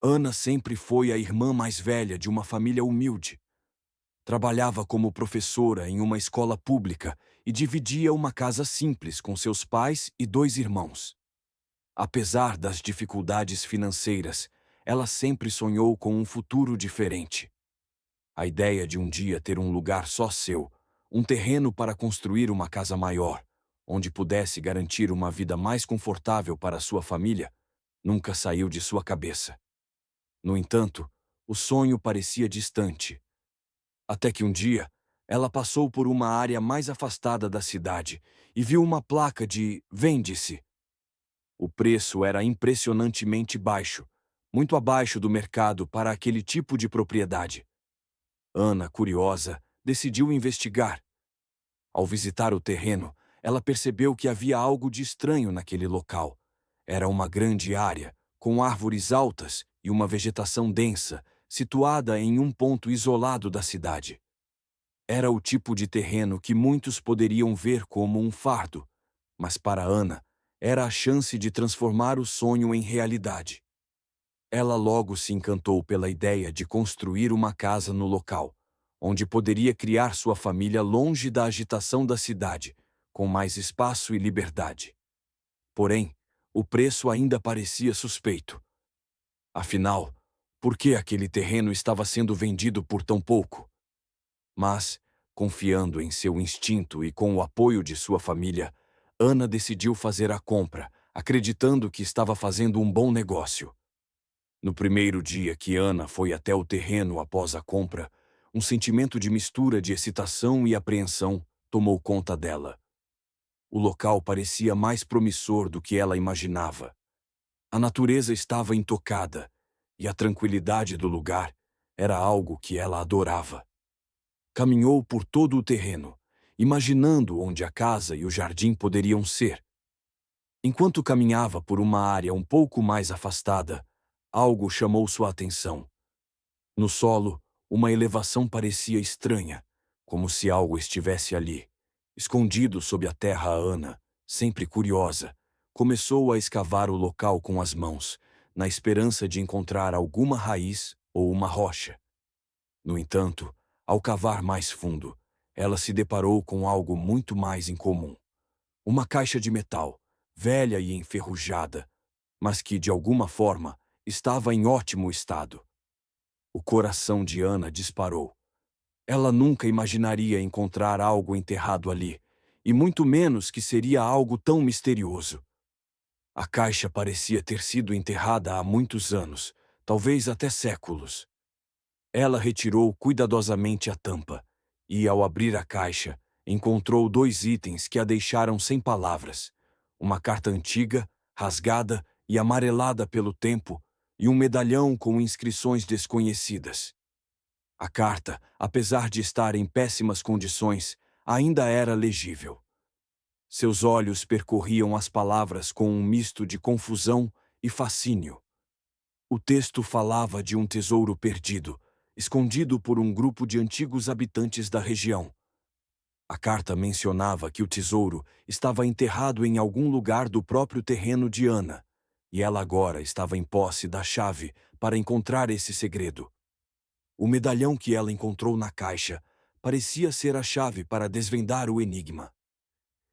Ana sempre foi a irmã mais velha de uma família humilde. Trabalhava como professora em uma escola pública e dividia uma casa simples com seus pais e dois irmãos. Apesar das dificuldades financeiras, ela sempre sonhou com um futuro diferente. A ideia de um dia ter um lugar só seu, um terreno para construir uma casa maior, onde pudesse garantir uma vida mais confortável para sua família, nunca saiu de sua cabeça. No entanto, o sonho parecia distante. Até que um dia, ela passou por uma área mais afastada da cidade e viu uma placa de "Vende-se". O preço era impressionantemente baixo, muito abaixo do mercado para aquele tipo de propriedade. Ana, curiosa, decidiu investigar. Ao visitar o terreno, ela percebeu que havia algo de estranho naquele local. Era uma grande área, com árvores altas e uma vegetação densa, situada em um ponto isolado da cidade. Era o tipo de terreno que muitos poderiam ver como um fardo, mas para Ana, era a chance de transformar o sonho em realidade. Ela logo se encantou pela ideia de construir uma casa no local, onde poderia criar sua família longe da agitação da cidade, com mais espaço e liberdade. Porém, o preço ainda parecia suspeito. Afinal, por que aquele terreno estava sendo vendido por tão pouco? Mas, confiando em seu instinto e com o apoio de sua família, Ana decidiu fazer a compra, acreditando que estava fazendo um bom negócio. No primeiro dia que Ana foi até o terreno após a compra, um sentimento de mistura de excitação e apreensão tomou conta dela. O local parecia mais promissor do que ela imaginava. A natureza estava intocada, e a tranquilidade do lugar era algo que ela adorava. Caminhou por todo o terreno, imaginando onde a casa e o jardim poderiam ser. Enquanto caminhava por uma área um pouco mais afastada, algo chamou sua atenção. No solo, uma elevação parecia estranha, como se algo estivesse ali. Escondido sob a terra, Ana, sempre curiosa, começou a escavar o local com as mãos, na esperança de encontrar alguma raiz ou uma rocha. No entanto, ao cavar mais fundo, ela se deparou com algo muito mais incomum. Uma caixa de metal, velha e enferrujada, mas que, de alguma forma, estava em ótimo estado. O coração de Ana disparou. Ela nunca imaginaria encontrar algo enterrado ali, e muito menos que seria algo tão misterioso. A caixa parecia ter sido enterrada há muitos anos, talvez até séculos. Ela retirou cuidadosamente a tampa, e, ao abrir a caixa, encontrou dois itens que a deixaram sem palavras: uma carta antiga, rasgada e amarelada pelo tempo, e um medalhão com inscrições desconhecidas. A carta, apesar de estar em péssimas condições, ainda era legível. Seus olhos percorriam as palavras com um misto de confusão e fascínio. O texto falava de um tesouro perdido, escondido por um grupo de antigos habitantes da região. A carta mencionava que o tesouro estava enterrado em algum lugar do próprio terreno de Ana, e ela agora estava em posse da chave para encontrar esse segredo. O medalhão que ela encontrou na caixa parecia ser a chave para desvendar o enigma.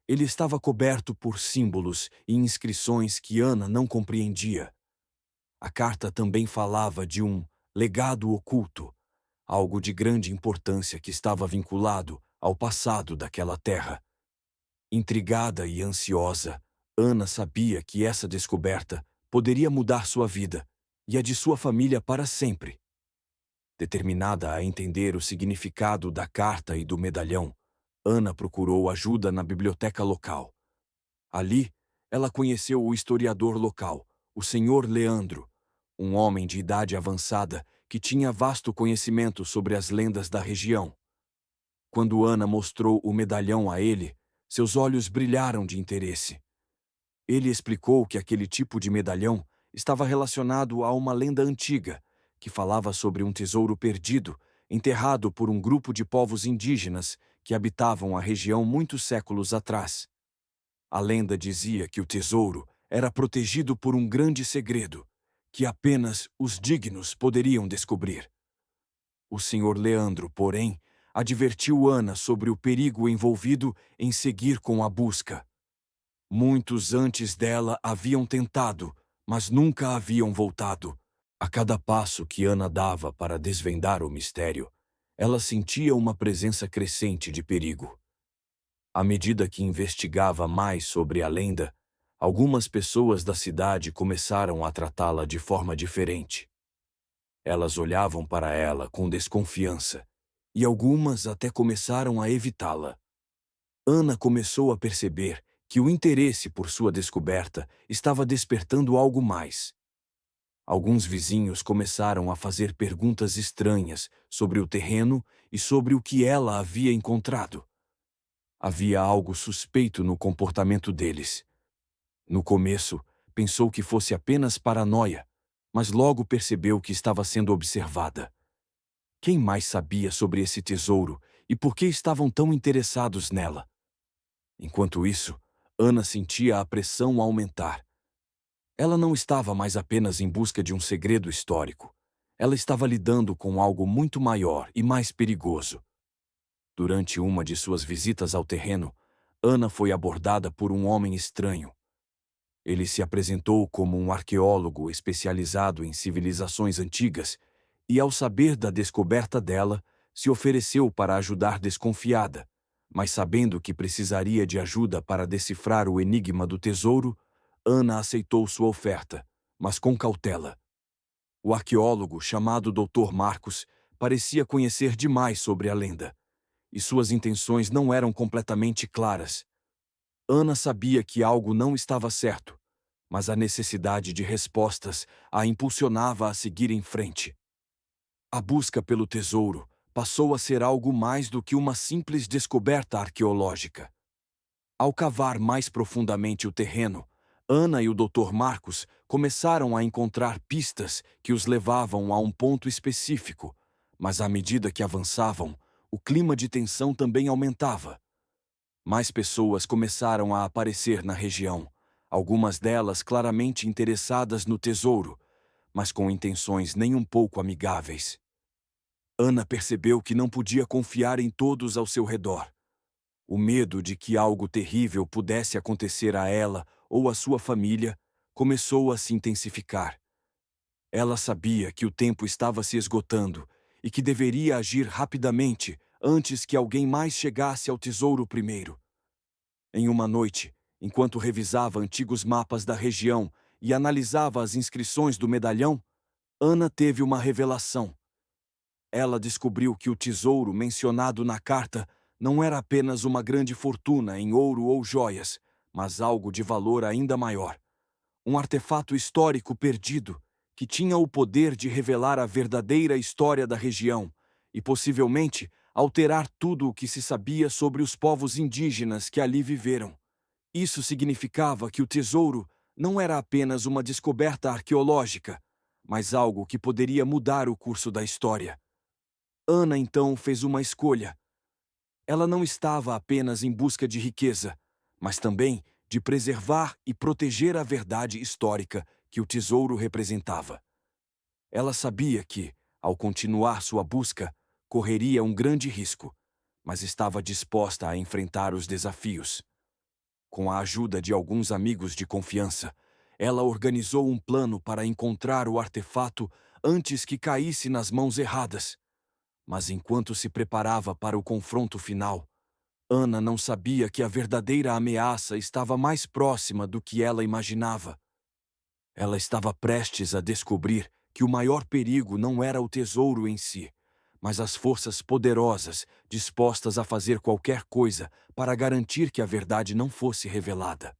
Ele estava coberto por símbolos e inscrições que Ana não compreendia. A carta também falava de um legado oculto, algo de grande importância que estava vinculado ao passado daquela terra. Intrigada e ansiosa, Ana sabia que essa descoberta poderia mudar sua vida e a de sua família para sempre. Determinada a entender o significado da carta e do medalhão, Ana procurou ajuda na biblioteca local. Ali, ela conheceu o historiador local, o Senhor Leandro, um homem de idade avançada que tinha vasto conhecimento sobre as lendas da região. Quando Ana mostrou o medalhão a ele, seus olhos brilharam de interesse. Ele explicou que aquele tipo de medalhão estava relacionado a uma lenda antiga, que falava sobre um tesouro perdido, enterrado por um grupo de povos indígenas que habitavam a região muitos séculos atrás. A lenda dizia que o tesouro era protegido por um grande segredo, que apenas os dignos poderiam descobrir. O Sr. Leandro, porém, advertiu Ana sobre o perigo envolvido em seguir com a busca. Muitos antes dela haviam tentado, mas nunca haviam voltado. A cada passo que Ana dava para desvendar o mistério, ela sentia uma presença crescente de perigo. À medida que investigava mais sobre a lenda, algumas pessoas da cidade começaram a tratá-la de forma diferente. Elas olhavam para ela com desconfiança, e algumas até começaram a evitá-la. Ana começou a perceber que o interesse por sua descoberta estava despertando algo mais. Alguns vizinhos começaram a fazer perguntas estranhas sobre o terreno e sobre o que ela havia encontrado. Havia algo suspeito no comportamento deles. No começo, pensou que fosse apenas paranoia, mas logo percebeu que estava sendo observada. Quem mais sabia sobre esse tesouro e por que estavam tão interessados nela? Enquanto isso, Ana sentia a pressão aumentar. Ela não estava mais apenas em busca de um segredo histórico. Ela estava lidando com algo muito maior e mais perigoso. Durante uma de suas visitas ao terreno, Ana foi abordada por um homem estranho. Ele se apresentou como um arqueólogo especializado em civilizações antigas e, ao saber da descoberta dela, se ofereceu para ajudar desconfiada, mas sabendo que precisaria de ajuda para decifrar o enigma do tesouro, Ana aceitou sua oferta, mas com cautela. O arqueólogo, chamado Dr. Marcos, parecia conhecer demais sobre a lenda, e suas intenções não eram completamente claras. Ana sabia que algo não estava certo, mas a necessidade de respostas a impulsionava a seguir em frente. A busca pelo tesouro passou a ser algo mais do que uma simples descoberta arqueológica. Ao cavar mais profundamente o terreno, Ana e o Dr. Marcos começaram a encontrar pistas que os levavam a um ponto específico, mas à medida que avançavam, o clima de tensão também aumentava. Mais pessoas começaram a aparecer na região, algumas delas claramente interessadas no tesouro, mas com intenções nem um pouco amigáveis. Ana percebeu que não podia confiar em todos ao seu redor. O medo de que algo terrível pudesse acontecer a ela ou à sua família começou a se intensificar. Ela sabia que o tempo estava se esgotando e que deveria agir rapidamente antes que alguém mais chegasse ao tesouro primeiro. Em uma noite, enquanto revisava antigos mapas da região e analisava as inscrições do medalhão, Ana teve uma revelação. Ela descobriu que o tesouro mencionado na carta não era apenas uma grande fortuna em ouro ou joias, mas algo de valor ainda maior. Um artefato histórico perdido que tinha o poder de revelar a verdadeira história da região e, possivelmente, alterar tudo o que se sabia sobre os povos indígenas que ali viveram. Isso significava que o tesouro não era apenas uma descoberta arqueológica, mas algo que poderia mudar o curso da história. Ana então fez uma escolha. Ela não estava apenas em busca de riqueza, mas também de preservar e proteger a verdade histórica que o tesouro representava. Ela sabia que, ao continuar sua busca, correria um grande risco, mas estava disposta a enfrentar os desafios. Com a ajuda de alguns amigos de confiança, ela organizou um plano para encontrar o artefato antes que caísse nas mãos erradas. Mas enquanto se preparava para o confronto final, Ana não sabia que a verdadeira ameaça estava mais próxima do que ela imaginava. Ela estava prestes a descobrir que o maior perigo não era o tesouro em si, mas as forças poderosas dispostas a fazer qualquer coisa para garantir que a verdade não fosse revelada.